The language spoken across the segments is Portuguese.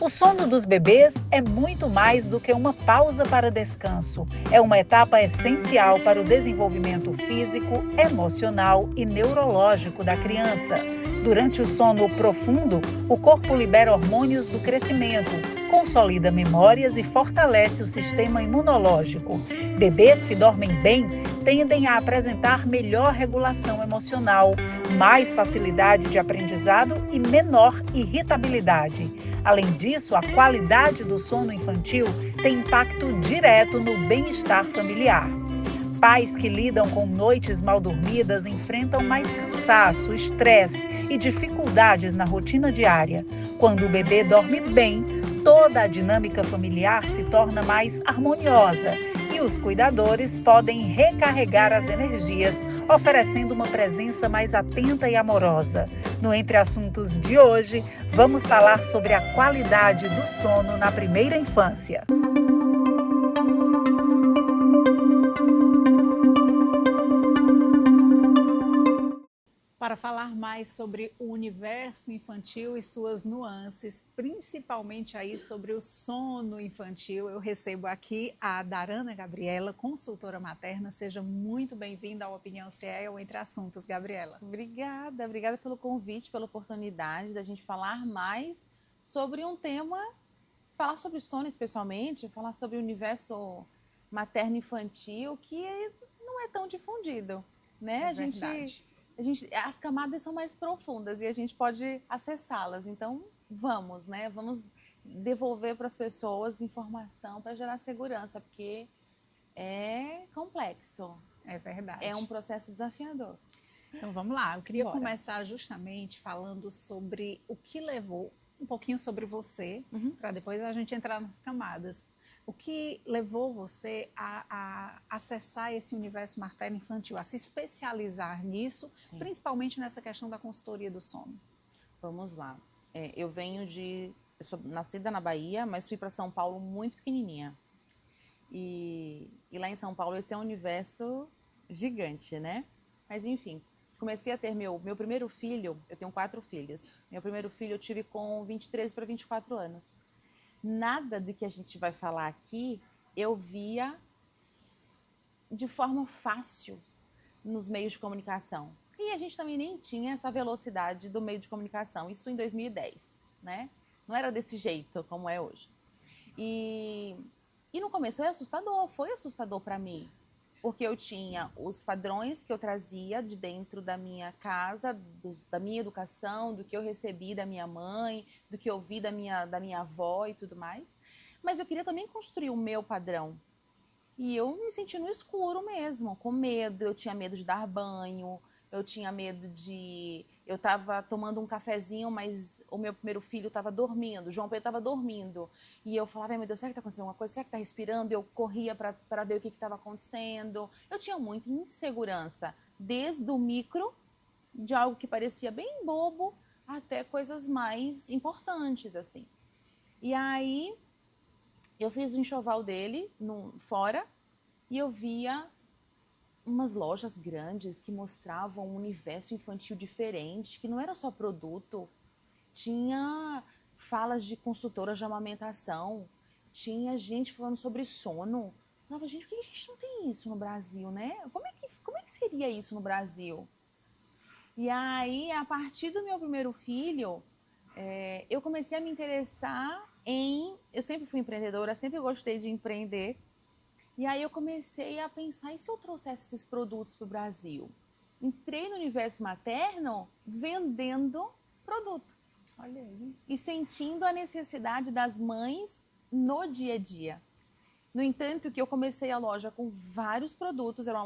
O sono dos bebês é muito mais do que uma pausa para descanso. É uma etapa essencial para o desenvolvimento físico, emocional e neurológico da criança. Durante o sono profundo, o corpo libera hormônios do crescimento, consolida memórias e fortalece o sistema imunológico. Bebês que dormem bem tendem a apresentar melhor regulação emocional, mais facilidade de aprendizado e menor irritabilidade. Além disso, a qualidade do sono infantil tem impacto direto no bem-estar familiar. Pais que lidam com noites mal dormidas enfrentam mais cansaço, estresse e dificuldades na rotina diária. Quando o bebê dorme bem, toda a dinâmica familiar se torna mais harmoniosa e os cuidadores podem recarregar as energias, oferecendo uma presença mais atenta e amorosa. No Entre Assuntos de hoje, vamos falar sobre a qualidade do sono na primeira infância. Para falar mais sobre o universo infantil e suas nuances, principalmente aí sobre o sono infantil, eu recebo aqui a Darana Gabriela, consultora materna. Seja muito bem-vinda ao Opinião CE Entre Assuntos, Gabriela. Obrigada pelo convite, pela oportunidade da gente falar mais sobre um tema, falar sobre sono especialmente, falar sobre o universo materno-infantil que não é tão difundido, né? Verdade. As camadas são mais profundas e a gente pode acessá-las. Então, vamos, né? Vamos devolver para as pessoas informação para gerar segurança, porque é complexo. É verdade. É um processo desafiador. Então, vamos lá. Eu queria começar justamente falando sobre o que levou, um pouquinho sobre você, para depois a gente entrar nas camadas. O que levou você a acessar esse universo materno-infantil, a se especializar nisso, sim, principalmente nessa questão da consultoria do sono? Vamos lá. Eu sou nascida na Bahia, mas fui para São Paulo muito pequenininha. E lá em São Paulo esse é um universo gigante, né? Mas enfim, comecei a ter meu primeiro filho, eu tenho 4 filhos. Meu primeiro filho eu tive com 23 para 24 anos. Nada do que a gente vai falar aqui eu via de forma fácil nos meios de comunicação. E a gente também nem tinha essa velocidade do meio de comunicação. Isso em 2010, né? Não era desse jeito como é hoje. E no começo foi assustador para mim. Porque eu tinha os padrões que eu trazia de dentro da minha casa, da minha educação, do que eu recebi da minha mãe, do que eu vi da minha avó e tudo mais. Mas eu queria também construir o meu padrão. E eu me senti no escuro mesmo, com medo. Eu tinha medo de dar banho, eu tinha medo de... Eu estava tomando um cafezinho, mas o meu primeiro filho estava dormindo, o João Pedro estava dormindo. E eu falava, meu Deus, será que está acontecendo alguma coisa? Será que está respirando? Eu corria para ver o que estava acontecendo. Eu tinha muita insegurança, desde o micro, de algo que parecia bem bobo, até coisas mais importantes, assim. E aí, eu fiz o enxoval dele fora e eu via umas lojas grandes que mostravam um universo infantil diferente, que não era só produto, tinha falas de consultoras de amamentação, tinha gente falando sobre sono. Eu falava, gente, por que a gente não tem isso no Brasil, né? Como é que seria isso no Brasil? E aí, a partir do meu primeiro filho, eu comecei a me interessar eu sempre fui empreendedora, sempre gostei de empreender. E aí eu comecei a pensar, e se eu trouxesse esses produtos para o Brasil? Entrei no universo materno vendendo produto. Olha aí. E sentindo a necessidade das mães no dia a dia. No entanto, que eu comecei a loja com vários produtos, era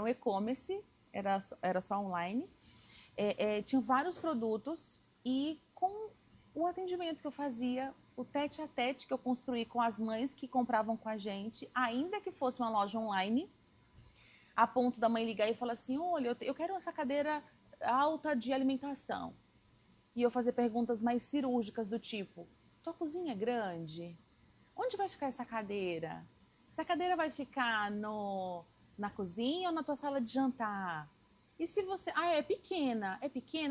um e-commerce, era só online. Tinha vários produtos e com o atendimento que eu fazia, o tete-a-tete que eu construí com as mães que compravam com a gente, ainda que fosse uma loja online, a ponto da mãe ligar e falar assim, olha, eu quero essa cadeira alta de alimentação. E eu fazer perguntas mais cirúrgicas do tipo, tua cozinha é grande? Onde vai ficar essa cadeira? Essa cadeira vai ficar na cozinha ou na tua sala de jantar? E se você... é pequena.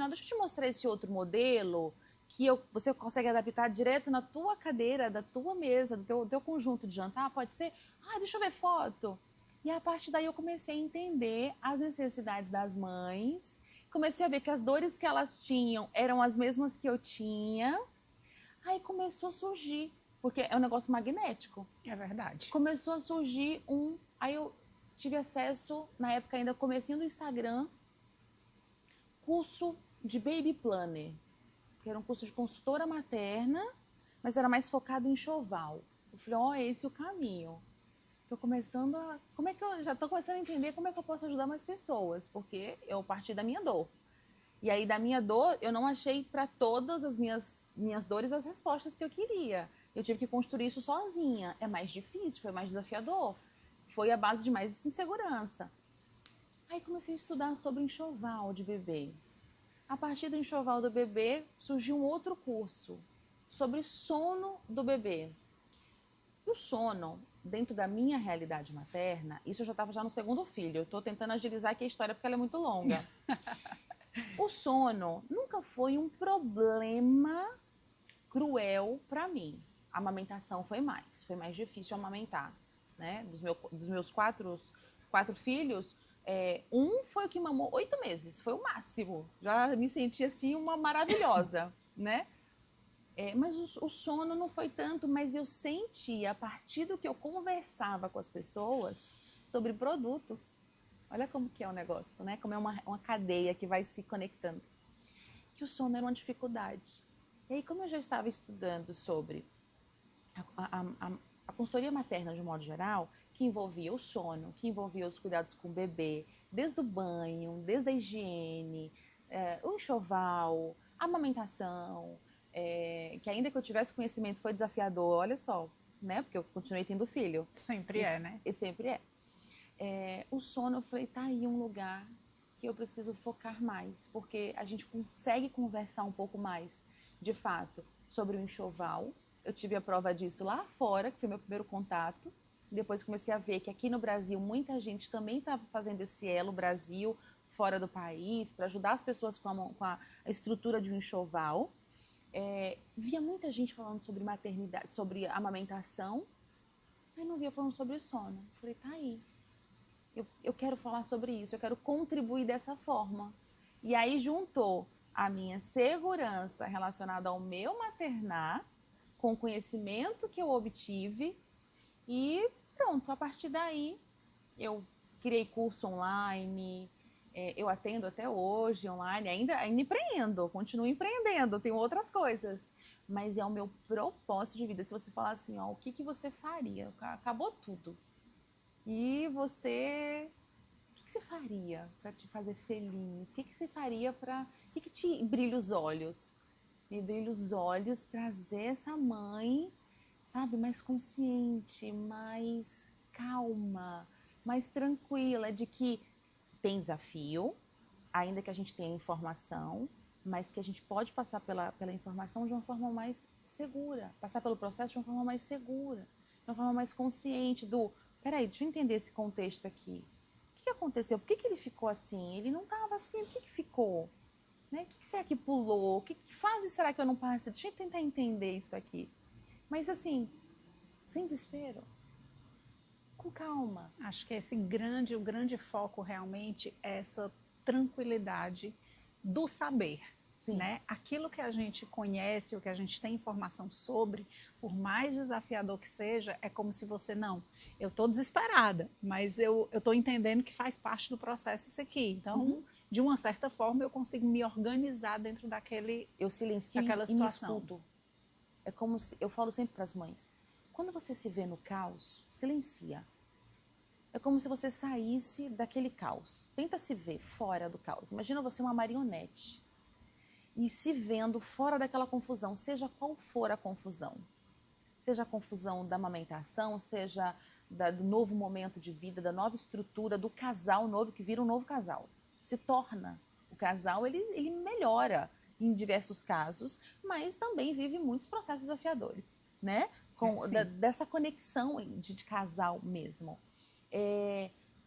Deixa eu te mostrar esse outro modelo que você consegue adaptar direto na tua cadeira, da tua mesa, do teu conjunto de jantar, pode ser, deixa eu ver foto. E a partir daí eu comecei a entender as necessidades das mães, comecei a ver que as dores que elas tinham eram as mesmas que eu tinha, aí começou a surgir, porque é um negócio magnético. É verdade. Começou a surgir aí eu tive acesso, na época ainda comecinho do Instagram, curso de Baby Planner, que era um curso de consultora materna, mas era mais focado em enxoval. Eu falei, esse é o caminho. Já estou começando a entender como é que eu posso ajudar mais pessoas, porque eu parti da minha dor. E aí, da minha dor, eu não achei para todas as minhas dores as respostas que eu queria. Eu tive que construir isso sozinha. É mais difícil, foi mais desafiador. Foi a base de mais insegurança. Aí comecei a estudar sobre enxoval de bebê. A partir do enxoval do bebê, surgiu um outro curso sobre sono do bebê. E o sono, dentro da minha realidade materna, isso eu já estava no segundo filho. Eu estou tentando agilizar aqui a história porque ela é muito longa. O sono nunca foi um problema cruel para mim. A amamentação foi mais difícil amamentar, né? Dos meus quatro filhos, um foi o que mamou 8 meses, foi o máximo. Já me senti assim uma maravilhosa, né? Mas o sono não foi tanto, mas eu senti a partir do que eu conversava com as pessoas sobre produtos. Olha como que é o negócio, né? Como é uma cadeia que vai se conectando. Que o sono era uma dificuldade. E aí, como eu já estava estudando sobre a consultoria materna de um modo geral, que envolvia o sono, que envolvia os cuidados com o bebê, desde o banho, desde a higiene, o enxoval, a amamentação, que ainda que eu tivesse conhecimento foi desafiador, olha só, né? Porque eu continuei tendo filho. Sempre né? E sempre é. O sono, eu falei, tá aí um lugar que eu preciso focar mais, porque a gente consegue conversar um pouco mais, de fato, sobre o enxoval. Eu tive a prova disso lá fora, que foi meu primeiro contato. Depois comecei a ver que aqui no Brasil muita gente também estava fazendo esse elo Brasil fora do país, para ajudar as pessoas com a estrutura de um enxoval. Via muita gente falando sobre maternidade, sobre amamentação, mas não via falando sobre sono. Falei, tá aí. Eu quero falar sobre isso, eu quero contribuir dessa forma. E aí juntou a minha segurança relacionada ao meu maternar, com o conhecimento que eu obtive, e pronto, a partir daí eu criei curso online, eu atendo até hoje online, ainda empreendo, continuo empreendendo, tenho outras coisas, mas é o meu propósito de vida. Se você falar assim, o que você faria? Acabou tudo. E você, o que você faria para te fazer feliz? O que você faria para... O que te brilha os olhos? Me brilha os olhos trazer essa mãe, sabe, mais consciente, mais calma, mais tranquila, de que tem desafio, ainda que a gente tenha informação, mas que a gente pode passar pela informação de uma forma mais segura, passar pelo processo de uma forma mais segura, de uma forma mais consciente peraí, deixa eu entender esse contexto aqui. O que aconteceu? Por que ele ficou assim? Ele não estava assim, por que ficou? Né? O que será que pulou? Que fase será que eu não passei? Deixa eu tentar entender isso aqui. Mas assim, sem desespero, com calma. Acho que o grande foco realmente é essa tranquilidade do saber. Sim. Né? Aquilo que a gente conhece, o que a gente tem informação sobre, por mais desafiador que seja, é como se você, eu estou desesperada, mas eu estou entendendo que faz parte do processo isso aqui. Então, de uma certa forma, eu consigo me organizar dentro eu silencio daquela situação. Me escuto. É como se, eu falo sempre para as mães, quando você se vê no caos, silencia. É como se você saísse daquele caos. Tenta se ver fora do caos. Imagina você uma marionete e se vendo fora daquela confusão, seja qual for a confusão. Seja a confusão da amamentação, seja do novo momento de vida, da nova estrutura, do casal novo que vira um novo casal. Se torna. O casal, ele melhora em diversos casos, mas também vive muitos processos desafiadores, né? Dessa conexão de casal mesmo.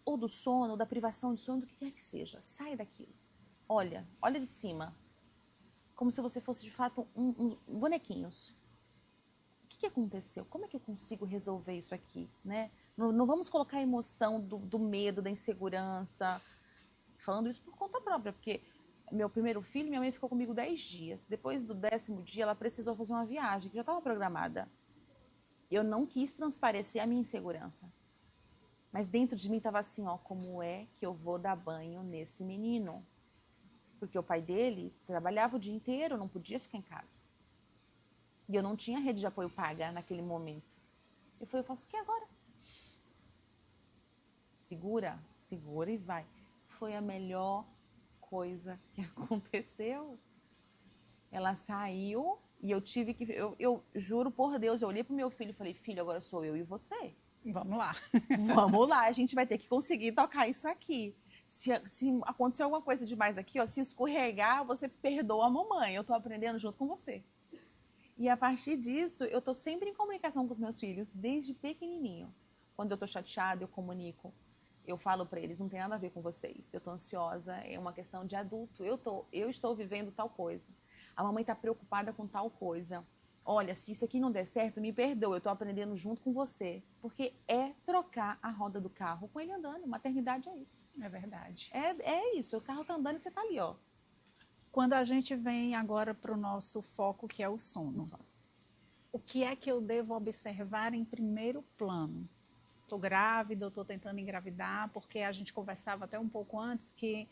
Ou do sono, ou da privação de sono, do que quer que seja. Sai daquilo. Olha de cima. como se você fosse de fato uns bonequinhos. O que aconteceu? Como é que eu consigo resolver isso aqui, né? Não vamos colocar a emoção do medo, da insegurança, falando isso por conta própria, porque meu primeiro filho, minha mãe ficou comigo 10 dias. Depois do 10º dia, ela precisou fazer uma viagem, que já estava programada. Eu não quis transparecer a minha insegurança. Mas dentro de mim estava assim, ó, como é que eu vou dar banho nesse menino? Porque o pai dele trabalhava o dia inteiro, não podia ficar em casa. E eu não tinha rede de apoio paga naquele momento. Eu faço o que agora? Segura, segura e vai. Foi a melhor coisa que aconteceu. Ela saiu e eu tive que... Eu juro por Deus, eu olhei pro meu filho e falei, filho, agora sou eu e você. Vamos lá. Vamos lá, a gente vai ter que conseguir tocar isso aqui. Se acontecer alguma coisa demais aqui, ó, se escorregar, você perdoa a mamãe. Eu tô aprendendo junto com você. E a partir disso, eu tô sempre em comunicação com os meus filhos, desde pequenininho. Quando eu tô chateada, eu comunico. Eu falo para eles, não tem nada a ver com vocês. Eu tô ansiosa, é uma questão de adulto. Eu estou vivendo tal coisa. A mamãe tá preocupada com tal coisa. Olha, se isso aqui não der certo, me perdoa, eu tô aprendendo junto com você. Porque é trocar a roda do carro com ele andando. Maternidade é isso. É verdade. É isso, o carro tá andando e você tá ali, ó. Quando a gente vem agora para o nosso foco, que é o sono, o que é que eu devo observar em primeiro plano? Estou grávida, estou tentando engravidar, porque a gente conversava até um pouco antes que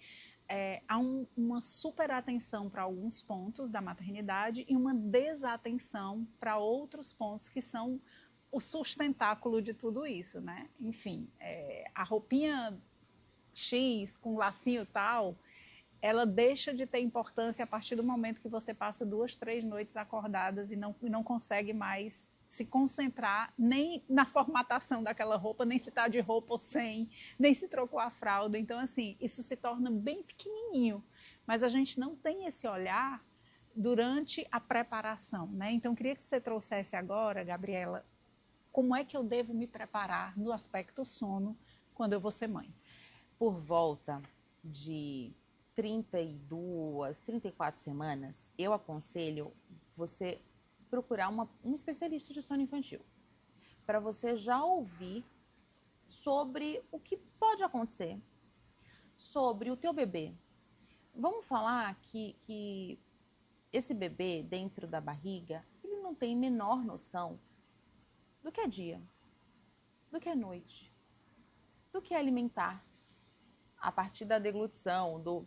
há uma super atenção para alguns pontos da maternidade e uma desatenção para outros pontos que são o sustentáculo de tudo isso, né? Enfim, a roupinha X com lacinho tal, ela deixa de ter importância a partir do momento que você passa 2, 3 noites acordadas e não consegue mais se concentrar nem na formatação daquela roupa, nem se está de roupa ou sem, nem se trocou a fralda. Então, assim, isso se torna bem pequenininho, mas a gente não tem esse olhar durante a preparação, né? Então, queria que você trouxesse agora, Gabriela, como é que eu devo me preparar no aspecto sono quando eu vou ser mãe? Por volta de 32, 34 semanas, eu aconselho você procurar um especialista de sono infantil, para você já ouvir sobre o que pode acontecer, sobre o teu bebê. Vamos falar que esse bebê dentro da barriga, ele não tem menor noção do que é dia, do que é noite, do que é alimentar, a partir da deglutição,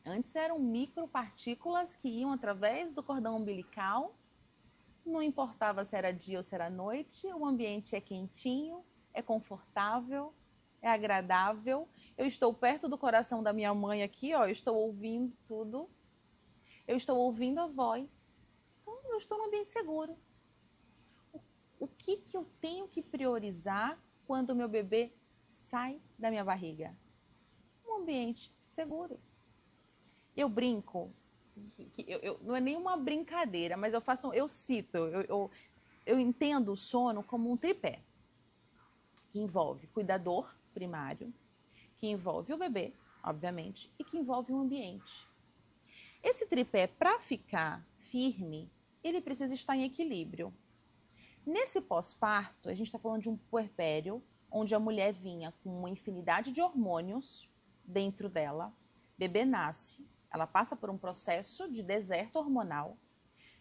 Antes eram micropartículas que iam através do cordão umbilical, não importava se era dia ou se era noite, o ambiente é quentinho, é confortável, é agradável. Eu estou perto do coração da minha mãe aqui, ó, eu estou ouvindo tudo, eu estou ouvindo a voz, então eu estou num ambiente seguro. O que eu tenho que priorizar quando o meu bebê sai da minha barriga? Um ambiente seguro. Eu brinco, não é nenhuma brincadeira, mas eu cito, eu entendo o sono como um tripé, que envolve cuidador primário, que envolve o bebê, obviamente, e que envolve o ambiente. Esse tripé, para ficar firme, ele precisa estar em equilíbrio. Nesse pós-parto, a gente está falando de um puerpério, onde a mulher vinha com uma infinidade de hormônios dentro dela, bebê nasce, ela passa por um processo de deserto hormonal.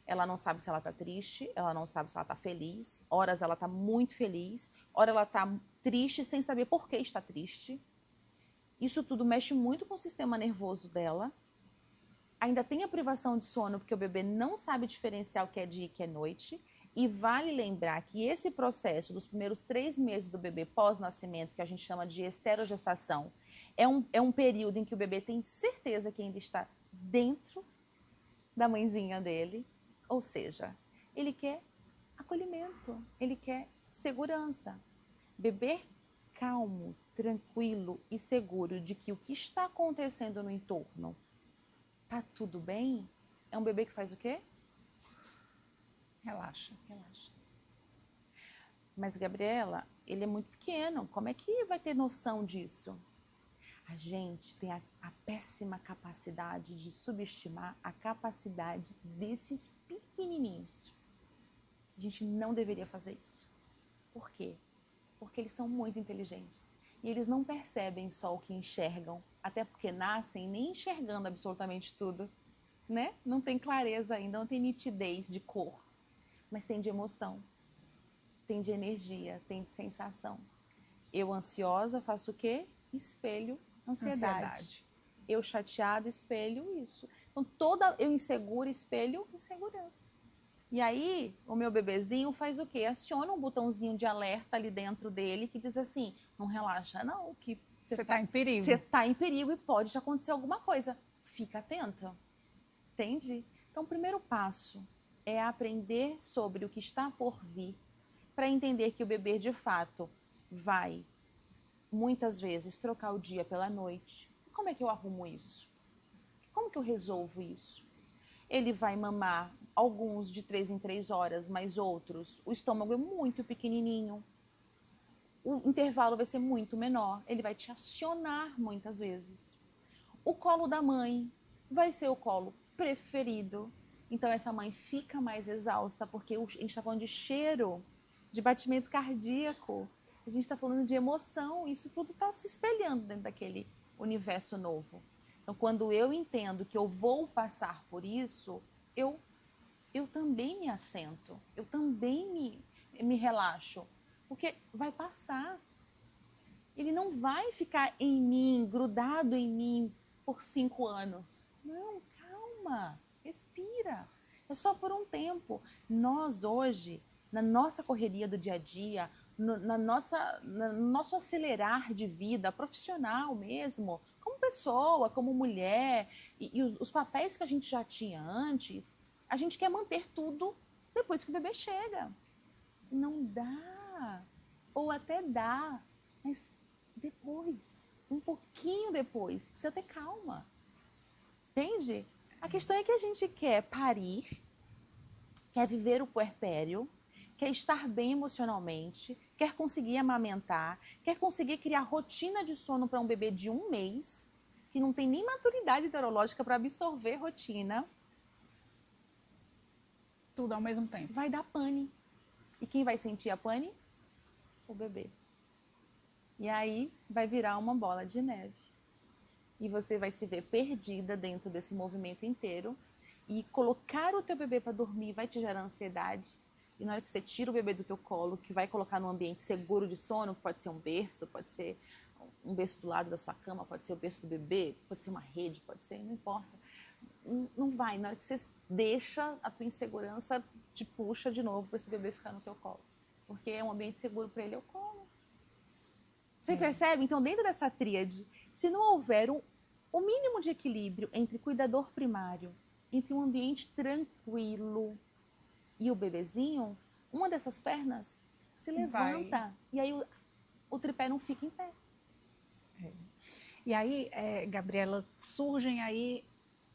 Ela não sabe se ela está triste, ela não sabe se ela está feliz. Horas ela está muito feliz, horas ela está triste sem saber por que está triste. Isso tudo mexe muito com o sistema nervoso dela. Ainda tem a privação de sono, porque o bebê não sabe diferenciar o que é dia e o que é noite. E vale lembrar que esse processo dos primeiros 3 meses do bebê pós-nascimento, que a gente chama de esterogestação, é um período em que o bebê tem certeza que ainda está dentro da mãezinha dele. Ou seja, ele quer acolhimento, ele quer segurança. Bebê calmo, tranquilo e seguro de que o que está acontecendo no entorno está tudo bem, é um bebê que faz o quê? Relaxa. Mas, Gabriela, ele é muito pequeno. Como é que vai ter noção disso? A gente tem a péssima capacidade de subestimar a capacidade desses pequenininhos. A gente não deveria fazer isso. Por quê? Porque eles são muito inteligentes. E eles não percebem só o que enxergam, até porque nascem nem enxergando absolutamente tudo, né? Não tem clareza ainda, não tem nitidez de cor, mas tem de emoção, tem de energia, tem de sensação. Eu ansiosa faço o quê? Espelho ansiedade. Eu chateada espelho isso. Então eu insegura espelho insegurança. E aí, o meu bebezinho faz o quê? Aciona um botãozinho de alerta ali dentro dele que diz assim, não relaxa não, que você está em perigo. Você está em perigo e pode te acontecer alguma coisa. Fica atento. Entende? Então, o primeiro passo é aprender sobre o que está por vir para entender que o bebê, de fato, vai, muitas vezes, trocar o dia pela noite. Como é que eu arrumo isso? Como que eu resolvo isso? Ele vai mamar alguns de 3 em 3 horas, mas outros, o estômago é muito pequenininho. O intervalo vai ser muito menor. Ele vai te acionar muitas vezes. O colo da mãe vai ser o colo preferido. Então, essa mãe fica mais exausta, porque a gente está falando de cheiro, de batimento cardíaco, a gente está falando de emoção, isso tudo está se espelhando dentro daquele universo novo. Então, quando eu entendo que eu vou passar por isso, eu também me assento, eu também me relaxo, porque vai passar. Ele não vai ficar em mim, grudado em mim por 5 anos. Não, calma, respira. É só por um tempo. Nós hoje, na nossa correria do dia a dia, no nosso acelerar de vida profissional mesmo, como pessoa, como mulher, e os papéis que a gente já tinha antes, a gente quer manter tudo depois que o bebê chega. Não dá. Ou até dá, mas depois, um pouquinho depois, precisa ter calma. Entende? A questão é que a gente quer parir, quer viver o puerpério, quer estar bem emocionalmente, quer conseguir amamentar, quer conseguir criar rotina de sono para um bebê de 1 mês, que não tem nem maturidade neurológica para absorver rotina. Tudo ao mesmo tempo. Vai dar pane. E quem vai sentir a pane? O bebê. E aí vai virar uma bola de neve. E você vai se ver perdida dentro desse movimento inteiro. E colocar o teu bebê para dormir vai te gerar ansiedade. E na hora que você tira o bebê do teu colo, que vai colocar num ambiente seguro de sono, pode ser um berço, pode ser um berço do lado da sua cama, pode ser o berço do bebê, pode ser uma rede, pode ser, não importa. Não vai. Na hora que você deixa, a tua insegurança te puxa de novo para esse bebê ficar no teu colo. Porque é um ambiente seguro para ele, é o colo. Você percebe? Então, dentro dessa tríade, se não houver o mínimo de equilíbrio entre cuidador primário, entre um ambiente tranquilo e o bebezinho, uma dessas pernas se levanta e aí o tripé não fica em pé. E aí, Gabriela, surgem aí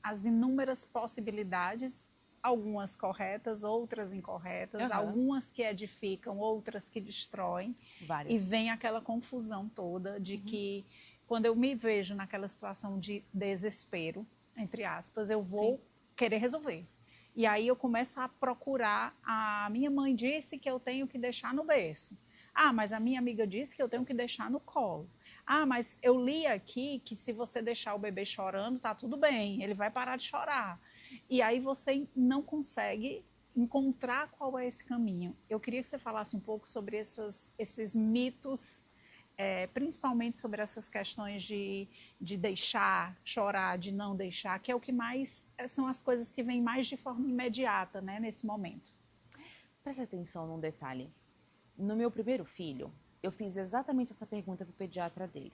as inúmeras possibilidades, algumas corretas, outras incorretas, algumas que edificam, outras que destroem. Várias. E vem aquela confusão toda de que, quando eu me vejo naquela situação de desespero, entre aspas, eu vou querer resolver. E aí eu começo a procurar, a minha mãe disse que eu tenho que deixar no berço. Ah, mas a minha amiga disse que eu tenho que deixar no colo. Ah, mas eu li aqui que se você deixar o bebê chorando, tá tudo bem, ele vai parar de chorar. E aí você não consegue encontrar qual é esse caminho. Eu queria que você falasse um pouco sobre esses mitos, principalmente sobre essas questões de deixar, chorar, de não deixar, que é o que mais, são as coisas que vêm mais de forma imediata, né, nesse momento. Preste atenção num detalhe. No meu primeiro filho, eu fiz exatamente essa pergunta para o pediatra dele.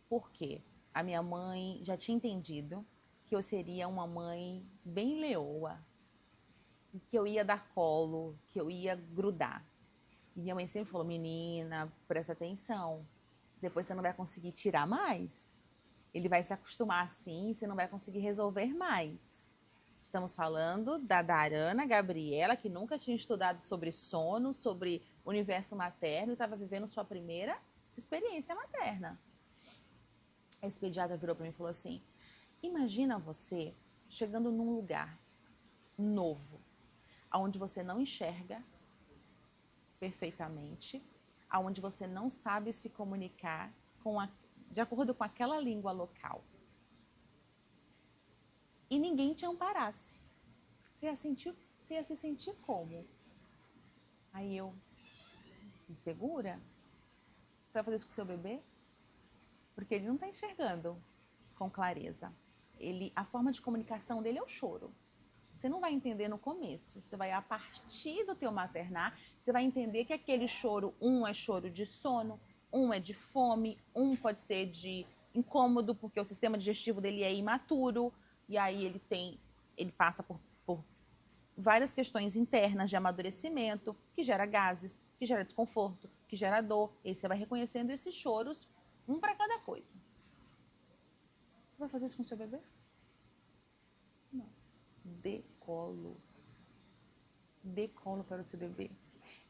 Por quê? A minha mãe já tinha entendido que eu seria uma mãe bem leoa, que eu ia dar colo, que eu ia grudar. E minha mãe sempre falou, menina, presta atenção, depois você não vai conseguir tirar mais. Ele vai se acostumar assim, você não vai conseguir resolver mais. Estamos falando da Darana Gabriela, que nunca tinha estudado sobre sono, sobre universo materno, e estava vivendo sua primeira experiência materna. esse pediatra virou para mim e falou assim: imagina você chegando num lugar novo, onde você não enxerga perfeitamente, onde você não sabe se comunicar de acordo com aquela língua local. E ninguém te amparasse. Você ia se sentir como? Aí eu, insegura? Você vai fazer isso com o seu bebê? Porque ele não está enxergando com clareza. A forma de comunicação dele é o choro. Você não vai entender no começo. Você vai, a partir do teu maternar, você vai entender que aquele choro, um é choro de sono, um é de fome, um pode ser de incômodo, porque o sistema digestivo dele é imaturo, e aí ele passa por várias questões internas de amadurecimento, que gera gases, que gera desconforto, que gera dor. E aí você vai reconhecendo esses choros, um para cada coisa. Você vai fazer isso com o seu bebê? Não. Dê colo. Dê colo para o seu bebê.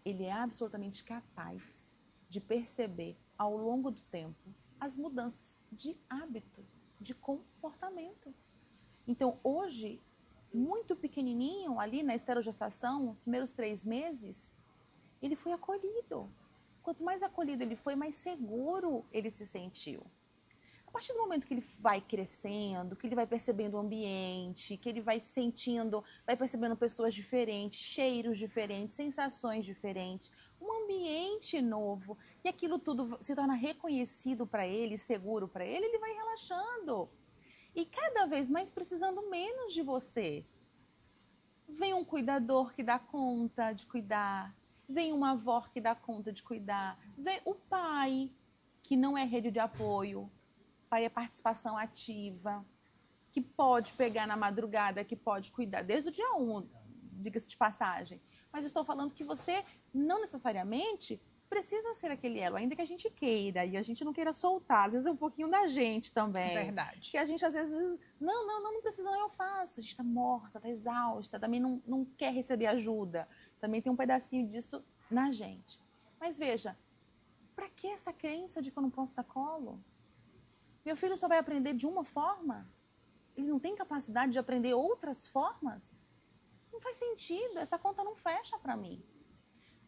Ele é absolutamente capaz de perceber, ao longo do tempo, as mudanças de hábito, de comportamento. Então, hoje, muito pequenininho, ali na esterogestação, os primeiros 3 meses, ele foi acolhido. Quanto mais acolhido ele foi, mais seguro ele se sentiu. A partir do momento que ele vai crescendo, que ele vai percebendo o ambiente, que ele vai sentindo, vai percebendo pessoas diferentes, cheiros diferentes, sensações diferentes, um ambiente novo, e aquilo tudo se torna reconhecido para ele, seguro para ele, ele vai relaxando. E cada vez mais precisando menos de você. Vem um cuidador que dá conta de cuidar, vem uma avó que dá conta de cuidar, vem o pai, que não é rede de apoio, pai é participação ativa, que pode pegar na madrugada, que pode cuidar, desde o dia 1, diga-se de passagem. Mas eu estou falando que você não necessariamente precisa ser aquele elo, ainda que a gente queira, e a gente não queira soltar, às vezes é um pouquinho da gente também. Verdade. Que a gente às vezes, não precisa, não, eu faço. A gente está morta, está exausta, também não quer receber ajuda. Também tem um pedacinho disso na gente. Mas veja, para que essa crença de que eu não posso dar colo? Meu filho só vai aprender de uma forma? Ele não tem capacidade de aprender outras formas? Não faz sentido, essa conta não fecha para mim.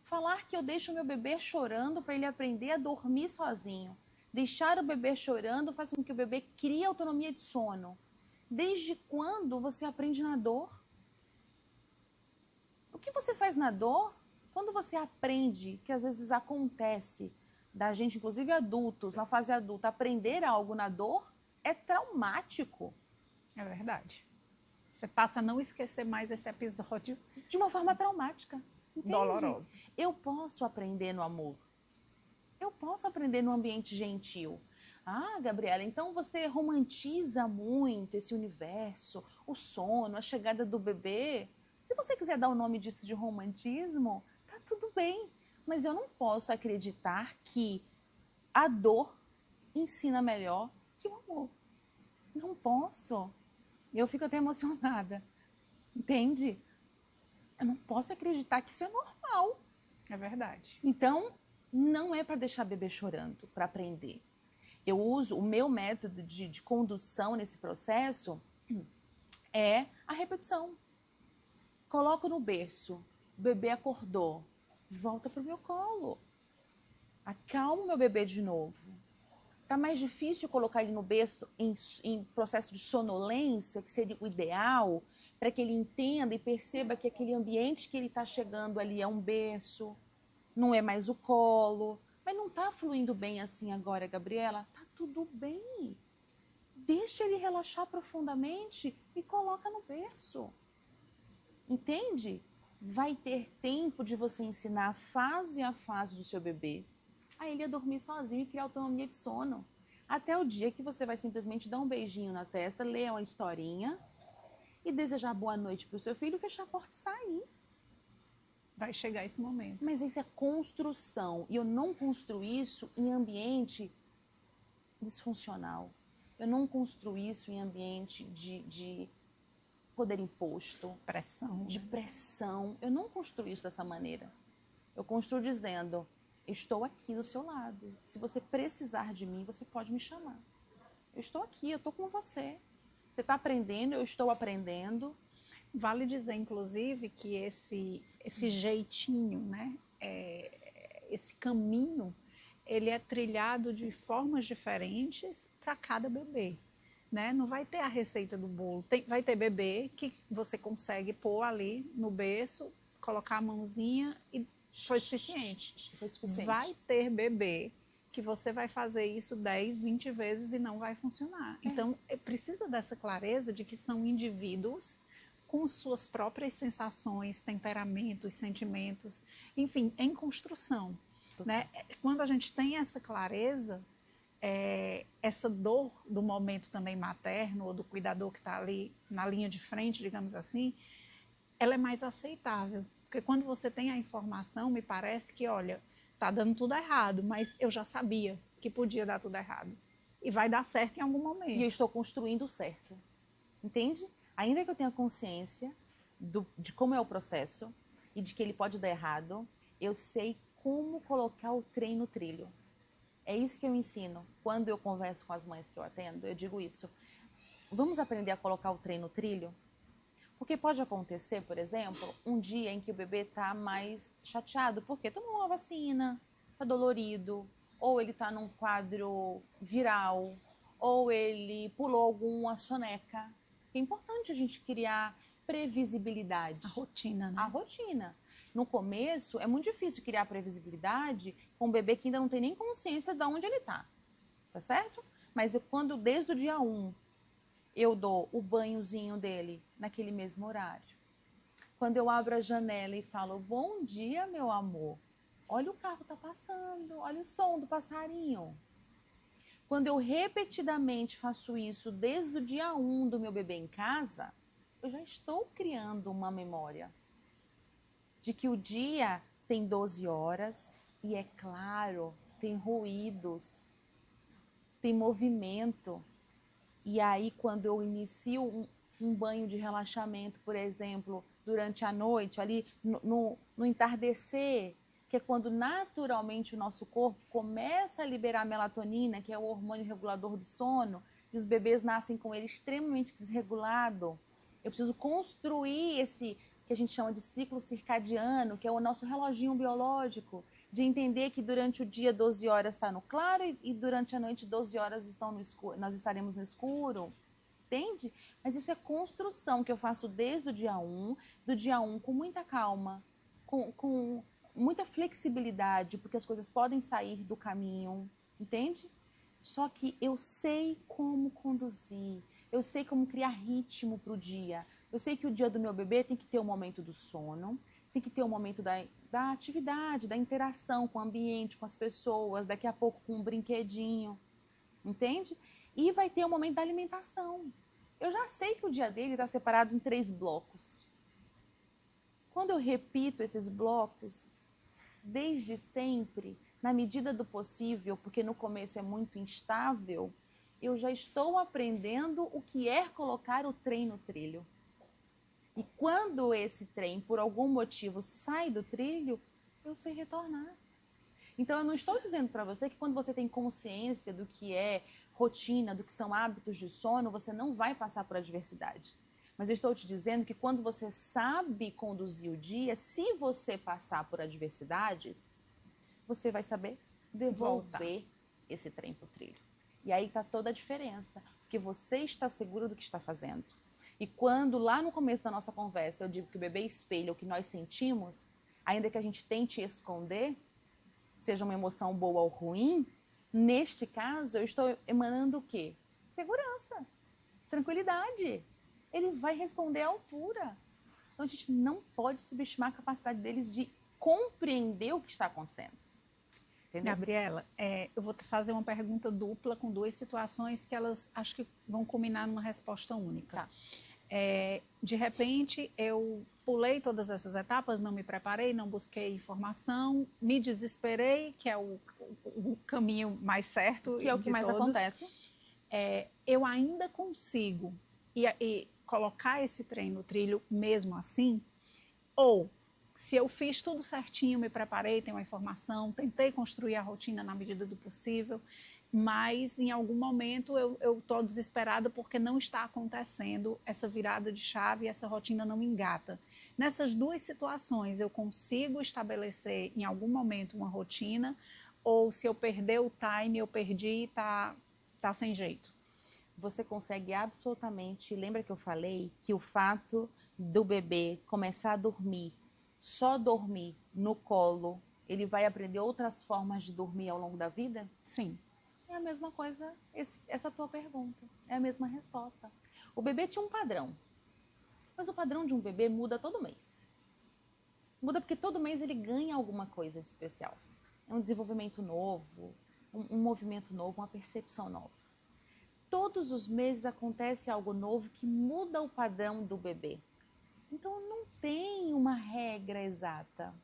Falar que eu deixo o meu bebê chorando para ele aprender a dormir sozinho. Deixar o bebê chorando faz com que o bebê crie autonomia de sono. Desde quando você aprende na dor? O que você faz na dor? Quando você aprende, que às vezes acontece da gente, inclusive adultos, na fase adulta, aprender algo na dor, é traumático. É verdade. Você passa a não esquecer mais esse episódio. De uma forma traumática. Entende? Dolorosa. Eu posso aprender no amor. Eu posso aprender no ambiente gentil. Ah, Gabriela, então você romantiza muito esse universo, o sono, a chegada do bebê. Se você quiser dar o nome disso de romantismo, tá tudo bem. Mas eu não posso acreditar que a dor ensina melhor que o amor. Não posso. Eu fico até emocionada. Entende? Eu não posso acreditar que isso é normal. É verdade. Então, não é para deixar bebê chorando, para aprender. Eu uso o meu método de condução nesse processo é a repetição. Coloco no berço, o bebê acordou, volta para o meu colo. Acalmo meu bebê de novo. Tá mais difícil colocar ele no berço em processo de sonolência, que seria o ideal, para que ele entenda e perceba que aquele ambiente que ele está chegando ali é um berço, não é mais o colo. Mas não está fluindo bem assim agora, Gabriela? Tá tudo bem. Deixa ele relaxar profundamente e coloca no berço. Entende? Vai ter tempo de você ensinar fase a fase do seu bebê a ele a dormir sozinho e criar autonomia de sono. Até o dia que você vai simplesmente dar um beijinho na testa, ler uma historinha e desejar boa noite para o seu filho, fechar a porta e sair. Vai chegar esse momento. Mas isso é construção. E eu não construo isso em ambiente disfuncional. Eu não construo isso em ambiente de poder imposto. Pressão. De pressão. Eu não construo isso dessa maneira. Eu construo dizendo, estou aqui do seu lado. Se você precisar de mim, você pode me chamar. Eu estou aqui, eu estou com você. Você está aprendendo, eu estou aprendendo. Vale dizer, inclusive, que esse jeitinho, né, esse caminho, ele é trilhado de formas diferentes para cada bebê. Né? Não vai ter a receita do bolo. Vai ter bebê que você consegue pôr ali no berço, colocar a mãozinha e foi suficiente. Foi suficiente. Vai ter bebê que você vai fazer isso 10, 20 vezes e não vai funcionar. Então, precisa dessa clareza de que são indivíduos com suas próprias sensações, temperamentos, sentimentos, enfim, em construção. Né? Quando a gente tem essa clareza, essa dor do momento também materno ou do cuidador que está ali na linha de frente, digamos assim, ela é mais aceitável. Porque quando você tem a informação, me parece que, olha, está dando tudo errado, mas eu já sabia que podia dar tudo errado. E vai dar certo em algum momento. E eu estou construindo o certo. Entende? Ainda que eu tenha consciência de como é o processo e de que ele pode dar errado, eu sei como colocar o trem no trilho. É isso que eu ensino. Quando eu converso com as mães que eu atendo, eu digo isso. Vamos aprender a colocar o trem no trilho? Porque pode acontecer, por exemplo, um dia em que o bebê está mais chateado, porque tomou uma vacina, está dolorido, ou ele está num quadro viral, ou ele pulou alguma soneca. É importante a gente criar previsibilidade. A rotina, né? A rotina. No começo, é muito difícil criar previsibilidade com um bebê que ainda não tem nem consciência de onde ele está. Tá certo? Mas desde o dia 1, eu dou o banhozinho dele naquele mesmo horário. Quando eu abro a janela e falo, bom dia, meu amor. Olha o carro tá passando, olha o som do passarinho. Quando eu repetidamente faço isso desde o dia 1 do meu bebê em casa, eu já estou criando uma memória de que o dia tem 12 horas e, é claro, tem ruídos, tem movimento. E aí, quando eu inicio um banho de relaxamento, por exemplo, durante a noite, ali no entardecer, que é quando naturalmente o nosso corpo começa a liberar melatonina, que é o hormônio regulador do sono, e os bebês nascem com ele extremamente desregulado. Eu preciso construir esse que a gente chama de ciclo circadiano, que é o nosso reloginho biológico, de entender que durante o dia 12 horas está no claro e durante a noite 12 horas estão no escuro, nós estaremos no escuro. Entende? Mas isso é construção que eu faço desde o dia 1, do dia 1 com muita calma, com muita flexibilidade, porque as coisas podem sair do caminho, entende? Só que eu sei como conduzir, eu sei como criar ritmo para o dia. Eu sei que o dia do meu bebê tem que ter o momento do sono, tem que ter o momento da atividade, da interação com o ambiente, com as pessoas, daqui a pouco com um brinquedinho, entende? E vai ter o momento da alimentação. Eu já sei que o dia dele está separado em 3 blocos. Quando eu repito esses blocos, desde sempre, na medida do possível, porque no começo é muito instável, eu já estou aprendendo o que é colocar o trem no trilho. E quando esse trem, por algum motivo, sai do trilho, eu sei retornar. Então, eu não estou dizendo para você que quando você tem consciência do que é rotina, do que são hábitos de sono, você não vai passar por adversidade. Mas eu estou te dizendo que quando você sabe conduzir o dia, se você passar por adversidades, você vai saber devolver esse trem para o trilho. E aí está toda a diferença, porque você está seguro do que está fazendo. E quando lá no começo da nossa conversa eu digo que o bebê espelha o que nós sentimos, ainda que a gente tente esconder, seja uma emoção boa ou ruim, neste caso eu estou emanando o quê? Segurança, tranquilidade. Ele vai responder à altura. Então a gente não pode subestimar a capacidade deles de compreender o que está acontecendo. Entendeu? Gabriela, eu vou fazer uma pergunta dupla com 2 situações que elas acho que vão culminar numa resposta única. Tá. De repente, eu pulei todas essas etapas, não me preparei, não busquei informação, me desesperei, que é o caminho mais certo. Que é o que mais todos. acontece. Eu ainda consigo e colocar esse trem no trilho mesmo assim? Ou, se eu fiz tudo certinho, me preparei, tenho a informação, tentei construir a rotina na medida do possível, mas em algum momento eu estou desesperada porque não está acontecendo essa virada de chave e essa rotina não me engata. Nessas duas situações, eu consigo estabelecer em algum momento uma rotina, ou se eu perder o time, eu perdi e tá sem jeito? Você consegue absolutamente. Lembra que eu falei que o fato do bebê começar a dormir, só dormir no colo, ele vai aprender outras formas de dormir ao longo da vida? Sim. É a mesma coisa, essa tua pergunta. É a mesma resposta. O bebê tinha um padrão. Mas o padrão de um bebê muda todo mês. Muda porque todo mês ele ganha alguma coisa de especial. É um desenvolvimento novo, um movimento novo, uma percepção nova. Todos os meses acontece algo novo que muda o padrão do bebê. Então não tem uma regra exata.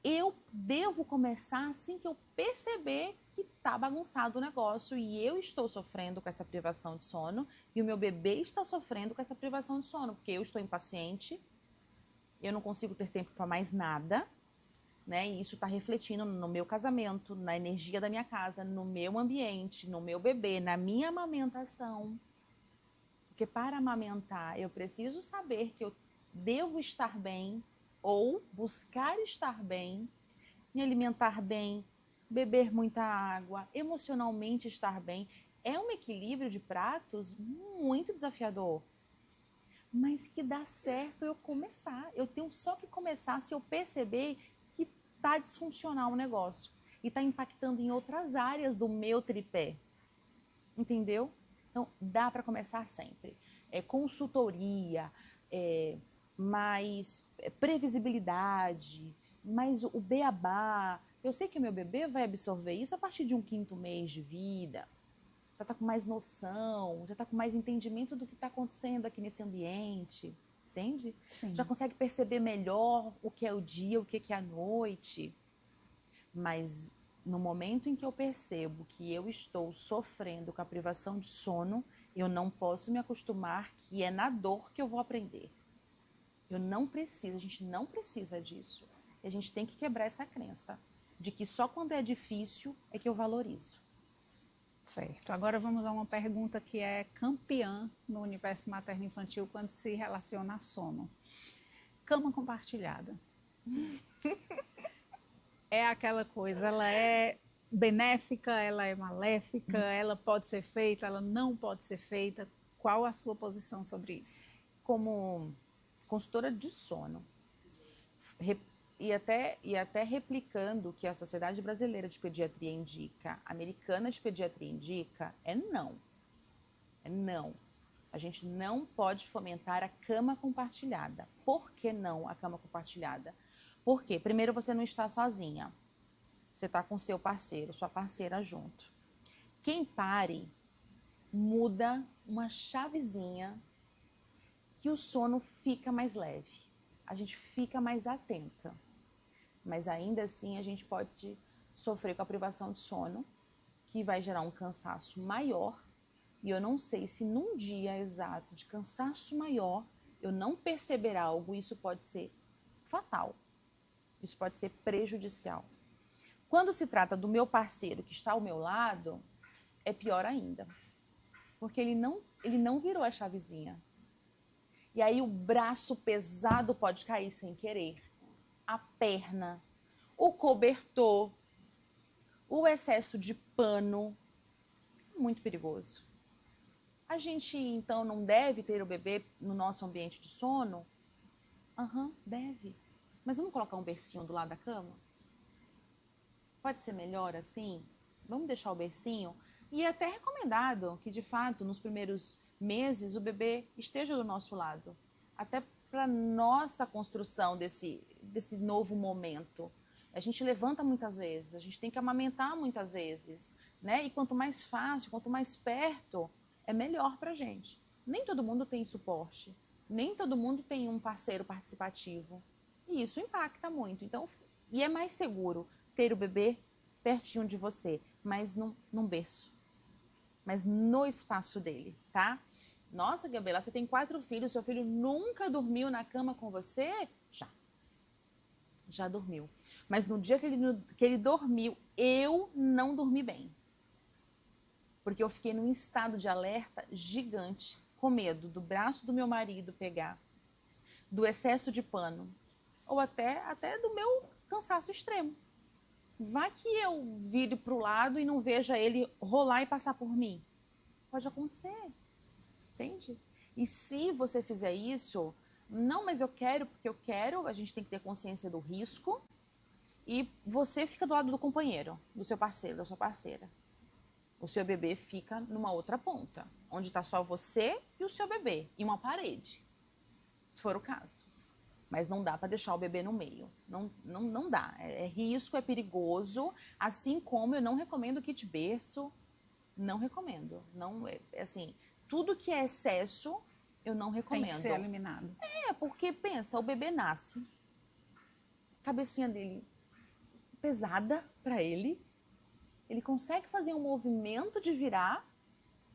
Eu devo começar assim que eu perceber que está bagunçado o negócio e eu estou sofrendo com essa privação de sono e o meu bebê está sofrendo com essa privação de sono, porque eu estou impaciente, eu não consigo ter tempo para mais nada, né? E isso está refletindo no meu casamento, na energia da minha casa, no meu ambiente, no meu bebê, na minha amamentação. Porque para amamentar eu preciso saber que eu devo estar bem ou buscar estar bem, me alimentar bem, beber muita água, emocionalmente estar bem. É um equilíbrio de pratos muito desafiador, mas que dá certo eu começar. Eu tenho só que começar se eu perceber que está disfuncional o negócio e está impactando em outras áreas do meu tripé. Entendeu? Então, dá para começar sempre. Consultoria, mais previsibilidade, mais o beabá. Eu sei que o meu bebê vai absorver isso a partir de um 5º mês de vida. Já está com mais noção, já está com mais entendimento do que está acontecendo aqui nesse ambiente. Entende? Sim. Já consegue perceber melhor o que é o dia, o que é a noite. Mas no momento em que eu percebo que eu estou sofrendo com a privação de sono, eu não posso me acostumar que é na dor que eu vou aprender. Eu não preciso, a gente não precisa disso. E a gente tem que quebrar essa crença de que só quando é difícil é que eu valorizo. Certo. Agora vamos a uma pergunta que é campeã no universo materno-infantil quando se relaciona a sono. Cama compartilhada. É aquela coisa, ela é benéfica, ela é maléfica, ela pode ser feita, ela não pode ser feita. Qual a sua posição sobre isso? Como consultora de sono, e até replicando o que a Sociedade Brasileira de Pediatria indica, a Americana de Pediatria indica, é não. É não. A gente não pode fomentar a cama compartilhada. Por que não a cama compartilhada? Porque, primeiro, você não está sozinha. Você está com seu parceiro, sua parceira junto. Quem pare, muda uma chavezinha que o sono fica mais leve. A gente fica mais atenta. Mas ainda assim, a gente pode sofrer com a privação de sono, que vai gerar um cansaço maior. E eu não sei se num dia exato de cansaço maior, eu não perceber algo, isso pode ser fatal. Isso pode ser prejudicial. Quando se trata do meu parceiro que está ao meu lado, é pior ainda. Porque ele não virou a chavezinha. E aí o braço pesado pode cair sem querer. A perna, o cobertor, o excesso de pano. Muito perigoso. A gente, então, não deve ter o bebê no nosso ambiente de sono? Deve. Mas vamos colocar um bercinho do lado da cama? Pode ser melhor assim? Vamos deixar o bercinho? E é até recomendado que, de fato, nos primeiros meses, o bebê esteja do nosso lado. Até para nossa construção desse novo momento. A gente levanta muitas vezes, a gente tem que amamentar muitas vezes, né? E quanto mais fácil, quanto mais perto, é melhor para a gente. Nem todo mundo tem suporte, nem todo mundo tem um parceiro participativo. E isso impacta muito. Então, e é mais seguro ter o bebê pertinho de você, mas num berço, mas no espaço dele, tá? Nossa, Gabriela, você tem 4 filhos, seu filho nunca dormiu na cama com você? Já dormiu. Mas no dia que ele dormiu, eu não dormi bem. Porque eu fiquei num estado de alerta gigante, com medo do braço do meu marido pegar, do excesso de pano, ou até do meu cansaço extremo. Vai que eu vire para o lado e não veja ele rolar e passar por mim. Pode acontecer, entende? E se você fizer isso, não, mas eu quero porque eu quero, a gente tem que ter consciência do risco, e você fica do lado do companheiro, do seu parceiro, da sua parceira. O seu bebê fica numa outra ponta, onde está só você e o seu bebê, e uma parede, se for o caso. Mas não dá para deixar o bebê no meio. Não dá. É risco, é perigoso. Assim como eu não recomendo kit berço. Não recomendo. Não, assim, tudo que é excesso, eu não recomendo. Tem que ser eliminado. Porque, pensa, o bebê nasce, a cabecinha dele pesada para ele consegue fazer um movimento de virar,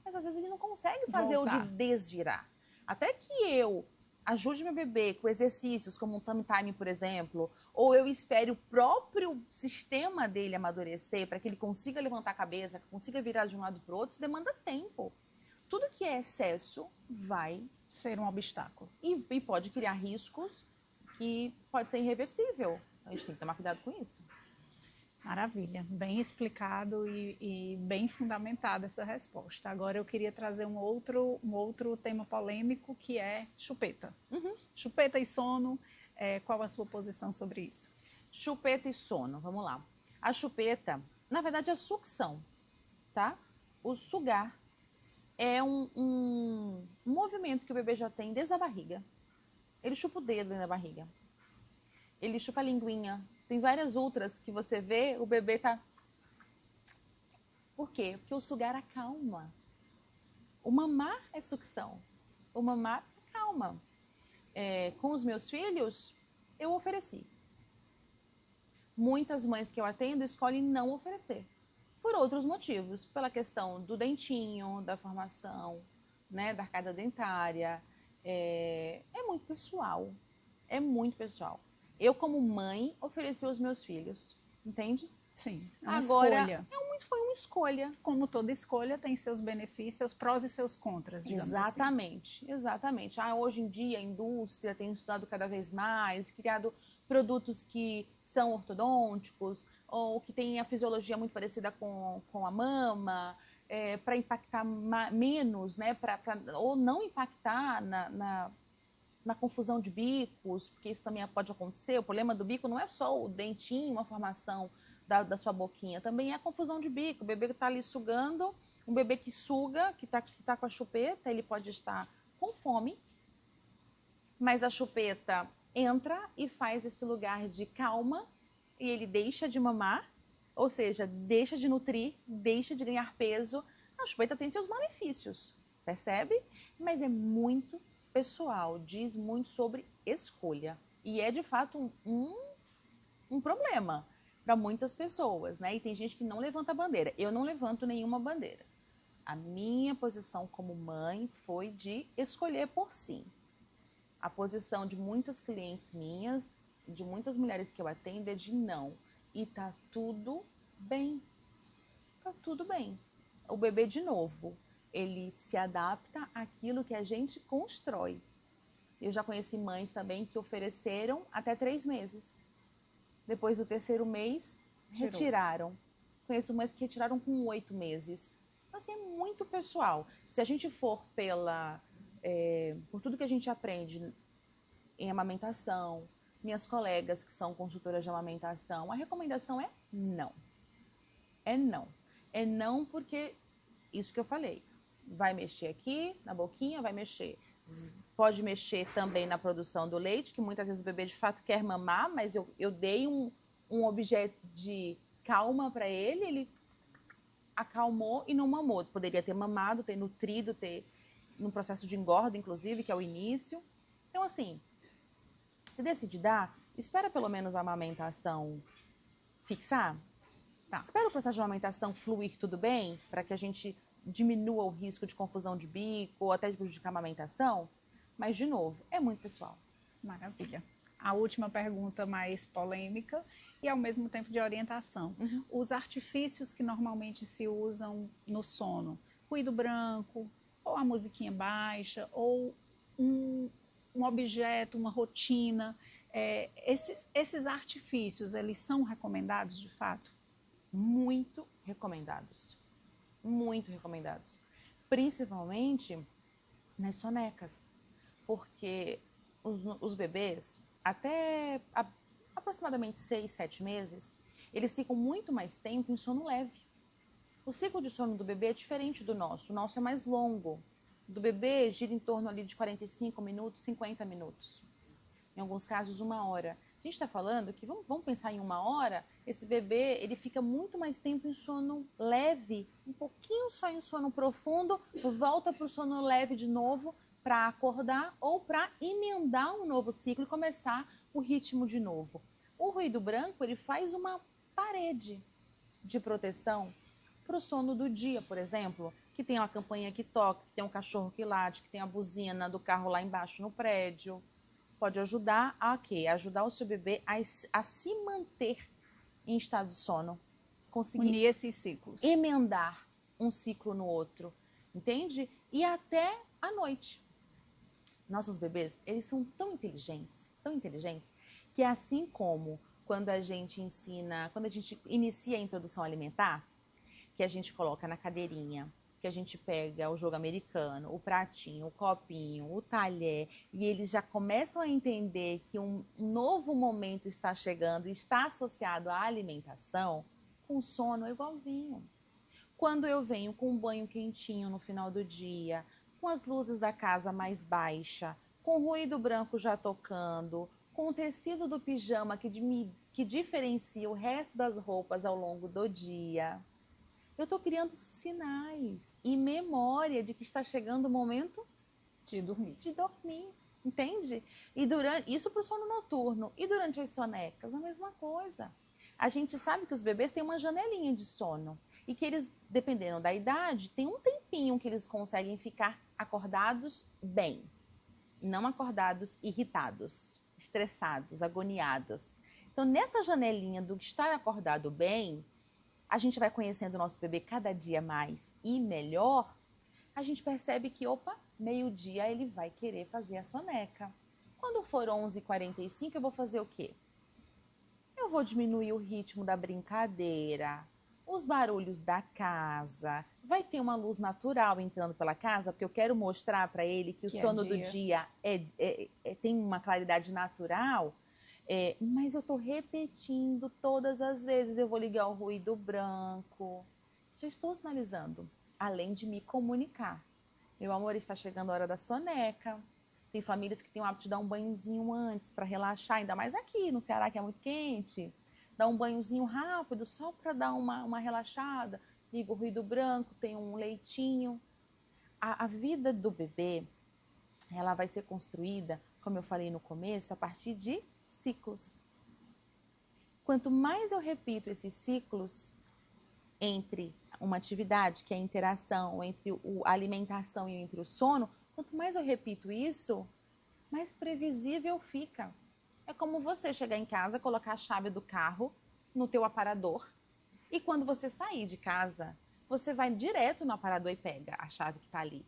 mas às vezes ele não consegue fazer Voltar. o de desvirar. Até que eu ajude meu bebê com exercícios como um tummy time, por exemplo, ou eu espere o próprio sistema dele amadurecer para que ele consiga levantar a cabeça, consiga virar de um lado para o outro, demanda tempo. Tudo que é excesso vai Ser um obstáculo. e pode criar riscos que pode ser irreversível. A gente tem que tomar cuidado com isso. Maravilha, bem explicado e bem fundamentada essa resposta. Agora eu queria trazer um outro tema polêmico, que é chupeta. Chupeta e sono, qual a sua posição sobre isso? Chupeta e sono, vamos lá. A chupeta, na verdade, é a sucção, tá? O sugar é um movimento que o bebê já tem desde a barriga. Ele chupa o dedo dentro da barriga. Ele chupa a linguinha. Tem várias outras que você vê, o bebê tá... Por quê? Porque o sugar acalma. O mamar é sucção. O mamar acalma. Com os meus filhos, eu ofereci. Muitas mães que eu atendo escolhem não oferecer. Por outros motivos. Pela questão do dentinho, da formação, né, da arcada dentária. É muito pessoal. É muito pessoal. Eu, como mãe, ofereci aos meus filhos, entende? Sim, Agora, escolha. Foi uma escolha. Como toda escolha tem seus benefícios, seus prós e seus contras, digamos Exatamente, exatamente. Hoje em dia a indústria tem estudado cada vez mais, criado produtos que são ortodônticos ou que têm a fisiologia muito parecida com a mama, para impactar menos, né? Ou não impactar na confusão de bicos, porque isso também pode acontecer. O problema do bico não é só o dentinho, a formação da sua boquinha, também é a confusão de bico. O bebê que está ali sugando, um bebê que suga, que tá com a chupeta, ele pode estar com fome, mas a chupeta entra e faz esse lugar de calma e ele deixa de mamar, ou seja, deixa de nutrir, deixa de ganhar peso. A chupeta tem seus malefícios, percebe? Mas é muito pessoal, diz muito sobre escolha. E é, de fato, um problema para muitas pessoas, né? E tem gente que não levanta a bandeira. Eu não levanto nenhuma bandeira. A minha posição como mãe foi de escolher por si. A posição de muitas clientes minhas, de muitas mulheres que eu atendo, é de não. E tá tudo bem. Tá tudo bem. O bebê, de novo, ele se adapta àquilo que a gente constrói. Eu já conheci mães também que ofereceram até 3 meses. Depois do 3º mês, retiraram. Conheço mães que retiraram com 8 meses. Então, assim, é muito pessoal. Se a gente for por tudo que a gente aprende em amamentação, minhas colegas que são consultoras de amamentação, a recomendação é não. É não. É não porque, isso que eu falei, vai mexer aqui, na boquinha, vai mexer. Pode mexer também na produção do leite, que muitas vezes o bebê de fato quer mamar, mas eu dei um objeto de calma para ele acalmou e não mamou. Poderia ter mamado, ter nutrido, ter num processo de engorda, inclusive, que é o início. Então, assim, se decidir dar, espera pelo menos a amamentação fixar. Tá. Espera o processo de amamentação fluir tudo bem, para que a gente diminua o risco de confusão de bico ou até de prejudicar a amamentação. Mas, de novo, é muito pessoal. Maravilha. a última pergunta mais polêmica e ao mesmo tempo de orientação. Os artifícios que normalmente se usam no sono, ruído branco, ou a musiquinha baixa, ou um objeto, uma rotina, esses artifícios, eles são recomendados de fato? Muito recomendados. Muito recomendados. Principalmente nas sonecas. Porque os bebês, até aproximadamente 6, 7 meses, eles ficam muito mais tempo em sono leve. O ciclo de sono do bebê é diferente do nosso. O nosso é mais longo. Do bebê gira em torno ali de 45 minutos, 50 minutos. Em alguns casos, 1 hora. A gente está falando que, vamos pensar em 1 hora, esse bebê ele fica muito mais tempo em sono leve, um pouquinho só em sono profundo, volta para o sono leve de novo para acordar ou para emendar um novo ciclo e começar o ritmo de novo. O ruído branco ele faz uma parede de proteção para o sono do dia, por exemplo, que tem uma campainha que toca, que tem um cachorro que late, que tem a buzina do carro lá embaixo no prédio. Pode ajudar a quê? Ajudar o seu bebê a se manter em estado de sono. Conseguir unir esses ciclos. Emendar um ciclo no outro, entende? E até à noite. Nossos bebês, eles são tão inteligentes, que assim como quando a gente inicia a introdução alimentar, que a gente coloca na cadeirinha, que a gente pega o jogo americano, o pratinho, o copinho, o talher, e eles já começam a entender que um novo momento está chegando e está associado à alimentação, com o sono é igualzinho. Quando eu venho com um banho quentinho no final do dia, com as luzes da casa mais baixa, com o ruído branco já tocando, com o tecido do pijama que diferencia o resto das roupas ao longo do dia, eu estou criando sinais e memória de que está chegando o momento de dormir. Entende? E isso para o sono noturno. E durante as sonecas, a mesma coisa. A gente sabe que os bebês têm uma janelinha de sono e que eles, dependendo da idade, tem um tempinho que eles conseguem ficar acordados bem. Não acordados irritados, estressados, agoniados. Então, nessa janelinha do estar acordado bem, a gente vai conhecendo o nosso bebê cada dia mais e melhor, a gente percebe que, meio-dia ele vai querer fazer a soneca. Quando for 11h45, eu vou fazer o quê? Eu vou diminuir o ritmo da brincadeira, os barulhos da casa, vai ter uma luz natural entrando pela casa, porque eu quero mostrar para ele que o sono do dia tem uma claridade natural. Mas eu estou repetindo todas as vezes, eu vou ligar o ruído branco. Já estou sinalizando, além de me comunicar. Meu amor, está chegando a hora da soneca. Tem famílias que têm o hábito de dar um banhozinho antes para relaxar, ainda mais aqui no Ceará, que é muito quente. Dá um banhozinho rápido só para dar uma relaxada. Liga o ruído branco, tem um leitinho. A vida do bebê, ela vai ser construída, como eu falei no começo, a partir de ciclos. Quanto mais eu repito esses ciclos entre uma atividade, que é a interação entre a alimentação e entre o sono, quanto mais eu repito isso, mais previsível fica. É como você chegar em casa, colocar a chave do carro no teu aparador e quando você sair de casa, você vai direto no aparador e pega a chave que está ali.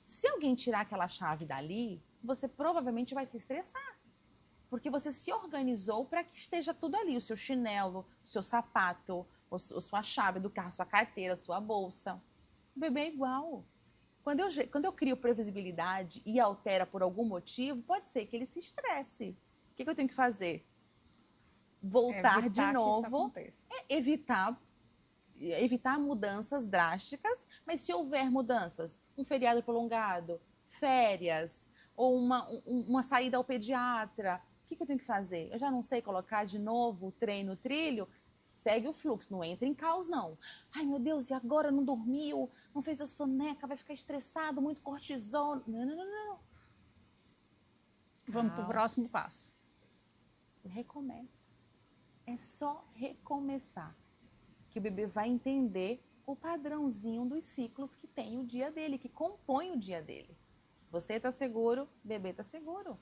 Se alguém tirar aquela chave dali, você provavelmente vai se estressar. Porque você se organizou para que esteja tudo ali, o seu chinelo, o seu sapato, a sua chave do carro, sua carteira, sua bolsa. O bebê é igual. Quando eu crio previsibilidade e altera por algum motivo, pode ser que ele se estresse. O que eu tenho que fazer? Voltar de novo, evitar mudanças drásticas, mas se houver mudanças, um feriado prolongado, férias, ou uma saída ao pediatra, o que eu tenho que fazer? Eu já não sei colocar de novo o trem no trilho? Segue o fluxo, não entra em caos, não. Ai, meu Deus, e agora não dormiu, não fez a soneca, vai ficar estressado, muito cortisol. Não. Vamos para o próximo passo. Recomeça. É só recomeçar. Que o bebê vai entender o padrãozinho dos ciclos que tem o dia dele, que compõe o dia dele. Você está seguro, o bebê está seguro.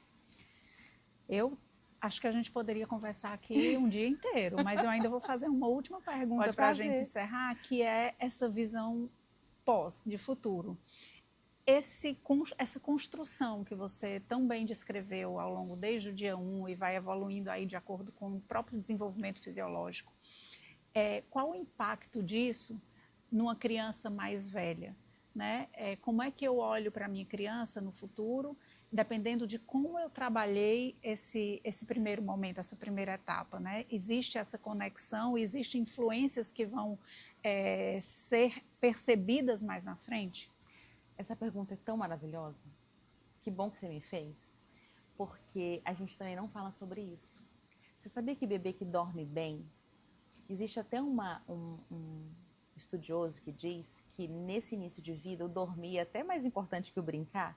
Eu Acho que a gente poderia conversar aqui um dia inteiro, mas eu ainda vou fazer uma última pergunta para a gente encerrar, que é essa visão de futuro. Essa construção que você tão bem descreveu ao longo desde o dia 1 e vai evoluindo aí de acordo com o próprio desenvolvimento fisiológico, qual o impacto disso numa criança mais velha? Né? Como é que eu olho para a minha criança no futuro, dependendo de como eu trabalhei esse primeiro momento, essa primeira etapa, né? Existe essa conexão, existem influências que vão ser percebidas mais na frente? Essa pergunta é tão maravilhosa. Que bom que você me fez, porque a gente também não fala sobre isso. Você sabia que bebê que dorme bem, existe até um estudioso que diz que nesse início de vida o dormir é até mais importante que o brincar,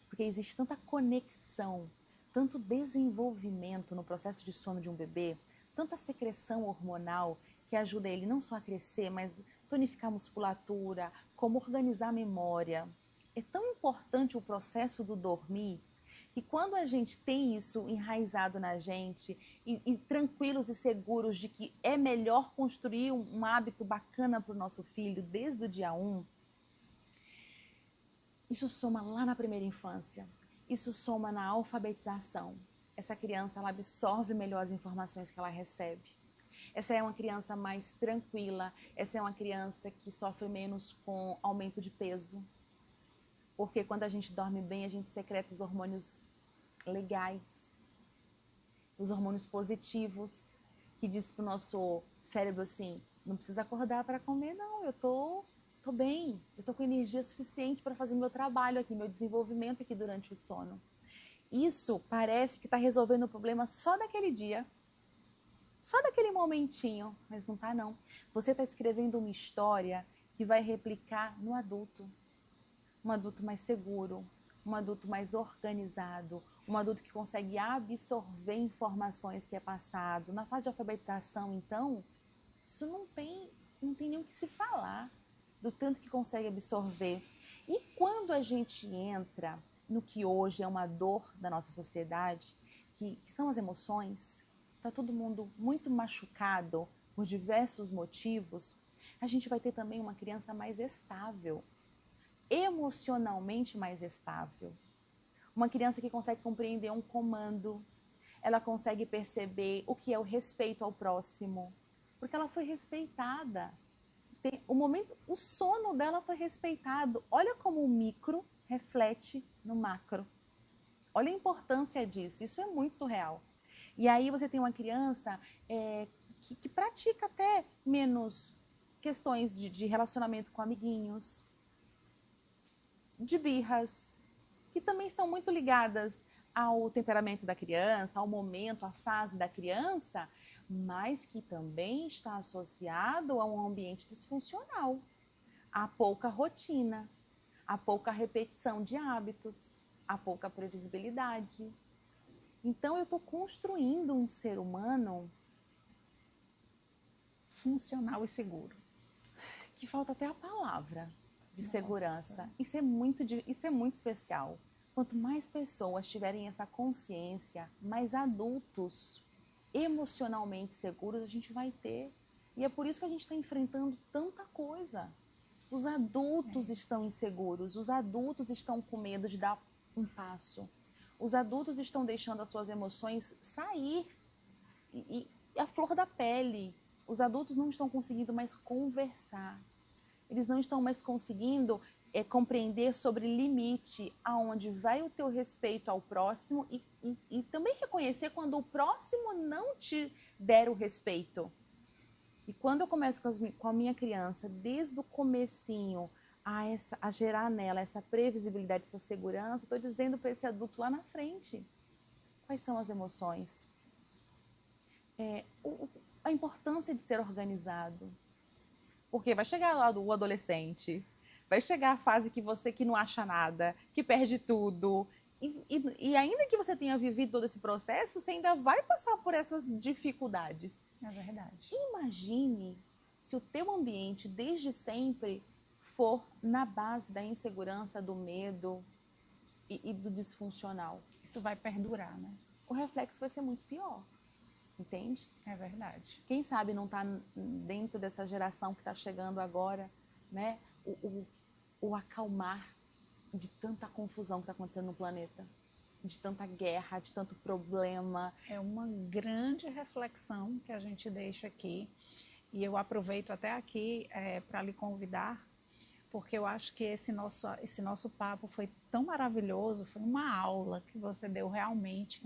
porque existe tanta conexão, tanto desenvolvimento no processo de sono de um bebê, tanta secreção hormonal que ajuda ele não só a crescer, mas tonificar a musculatura, como organizar a memória. É tão importante o processo do dormir que quando a gente tem isso enraizado na gente e tranquilos e seguros de que é melhor construir um hábito bacana para o nosso filho desde o dia 1, isso soma lá na primeira infância, isso soma na alfabetização. Essa criança ela absorve melhor as informações que ela recebe. Essa é uma criança mais tranquila, essa é uma criança que sofre menos com aumento de peso. Porque quando a gente dorme bem, a gente secreta os hormônios legais, os hormônios positivos, que diz para o nosso cérebro assim, não precisa acordar para comer, não, eu tô bem, eu tô com energia suficiente para fazer meu trabalho aqui, meu desenvolvimento aqui durante o sono. Isso parece que está resolvendo o problema só daquele dia, só daquele momentinho, mas não tá não. Você está escrevendo uma história que vai replicar no adulto. Um adulto mais seguro, um adulto mais organizado, um adulto que consegue absorver informações que é passado. Na fase de alfabetização, então, isso não tem nem o que se falar do tanto que consegue absorver. E quando a gente entra no que hoje é uma dor da nossa sociedade, que são as emoções, está todo mundo muito machucado por diversos motivos, a gente vai ter também uma criança mais estável, emocionalmente mais estável. Uma criança que consegue compreender um comando, ela consegue perceber o que é o respeito ao próximo, porque ela foi respeitada. O sono dela foi respeitado. Olha como o micro reflete no macro. Olha a importância disso, isso é muito surreal. E aí você tem uma criança que pratica até menos questões de relacionamento com amiguinhos, de birras, que também estão muito ligadas ao temperamento da criança, ao momento, à fase da criança, mas que também está associado a um ambiente disfuncional, a pouca rotina, a pouca repetição de hábitos, a pouca previsibilidade. Então, eu estou construindo um ser humano funcional e seguro. Que falta até a palavra de segurança. Isso é muito especial. Quanto mais pessoas tiverem essa consciência, mais adultos emocionalmente seguros a gente vai ter. E é por isso que a gente está enfrentando tanta coisa. Os adultos estão inseguros, os adultos estão com medo de dar um passo. Os adultos estão deixando as suas emoções sair e a flor da pele. Os adultos não estão conseguindo mais conversar. Eles não estão mais conseguindo compreender sobre limite, aonde vai o teu respeito ao próximo e também reconhecer quando o próximo não te der o respeito. E quando eu começo com a minha criança, desde o comecinho, a gerar nela essa previsibilidade, essa segurança, eu estou dizendo para esse adulto lá na frente quais são as emoções. A importância de ser organizado. Porque vai chegar lá o adolescente, vai chegar a fase que não acha nada, que perde tudo. E ainda que você tenha vivido todo esse processo, você ainda vai passar por essas dificuldades. É verdade. Imagine se o teu ambiente, desde sempre, for na base da insegurança, do medo e do disfuncional. Isso vai perdurar, né? o reflexo vai ser muito pior. Entende? É verdade. Quem sabe não está dentro dessa geração que está chegando agora, né? O acalmar de tanta confusão que está acontecendo no planeta, de tanta guerra, de tanto problema. É uma grande reflexão que a gente deixa aqui. E eu aproveito até aqui para lhe convidar, porque eu acho que esse nosso papo foi tão maravilhoso, foi uma aula que você deu realmente.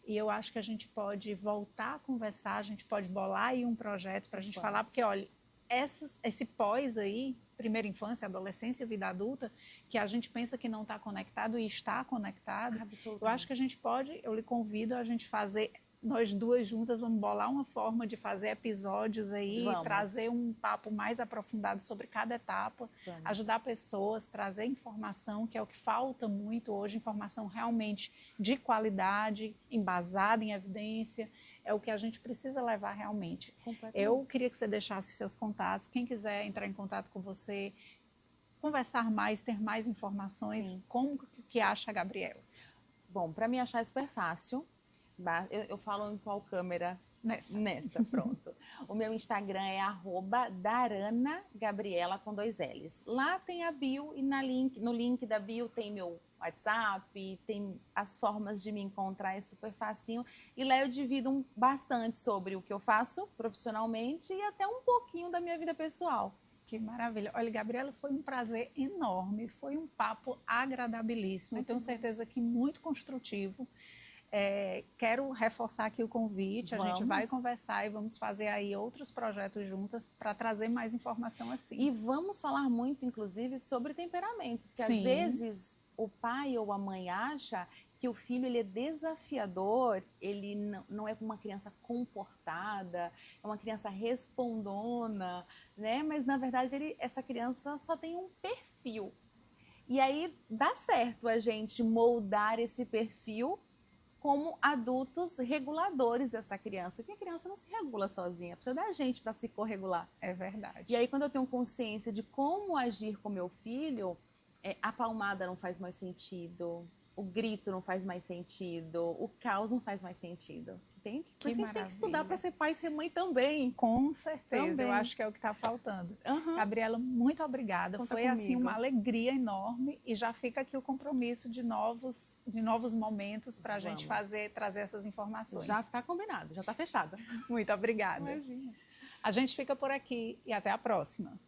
E eu acho que a gente pode voltar a conversar, a gente pode bolar aí um projeto para a gente falar, porque olha, esse pós aí, primeira infância, adolescência, vida adulta, que a gente pensa que não está conectado e está conectado. Eu acho que a gente pode, eu lhe convido a gente fazer, nós duas juntas vamos bolar uma forma de fazer episódios aí, trazer um papo mais aprofundado sobre cada etapa, ajudar pessoas, trazer informação, que é o que falta muito hoje, informação realmente de qualidade, embasada em evidência, é o que a gente precisa levar realmente. Eu queria que você deixasse seus contatos, quem quiser entrar em contato com você, conversar mais, ter mais informações, sim, como que acha a Gabriela? Bom, para me achar é super fácil. Eu falo em qual câmera? Nessa, pronto. O meu Instagram é @daranagabriela com 2 L's. Lá tem a bio e no link da bio tem meu WhatsApp, tem as formas de me encontrar, é super facinho. E lá eu divido bastante sobre o que eu faço profissionalmente e até um pouquinho da minha vida pessoal. Que maravilha. Olha, Gabriela, foi um prazer enorme, foi um papo agradabilíssimo. Eu tenho certeza que muito construtivo. Quero reforçar aqui o convite, a gente vai conversar e vamos fazer aí outros projetos juntas para trazer mais informação assim. E vamos falar muito, inclusive, sobre temperamentos, que às vezes o pai ou a mãe acha que o filho ele é desafiador, ele não é uma criança comportada, é uma criança respondona, né? Mas na verdade essa criança só tem um perfil. E aí dá certo a gente moldar esse perfil como adultos reguladores dessa criança, porque a criança não se regula sozinha, precisa da gente para se corregular. É verdade. E aí quando eu tenho consciência de como agir com meu filho, a palmada não faz mais sentido, o grito não faz mais sentido, o caos não faz mais sentido, entende? Que a gente tem que estudar para ser pai e ser mãe também. Com certeza, eu acho que é o que está faltando. Gabriela, muito obrigada, foi assim uma alegria enorme e já fica aqui o compromisso de novos momentos para a gente trazer essas informações. Já está combinado, já está fechada. Muito obrigada. Imagina. A gente fica por aqui e até a próxima.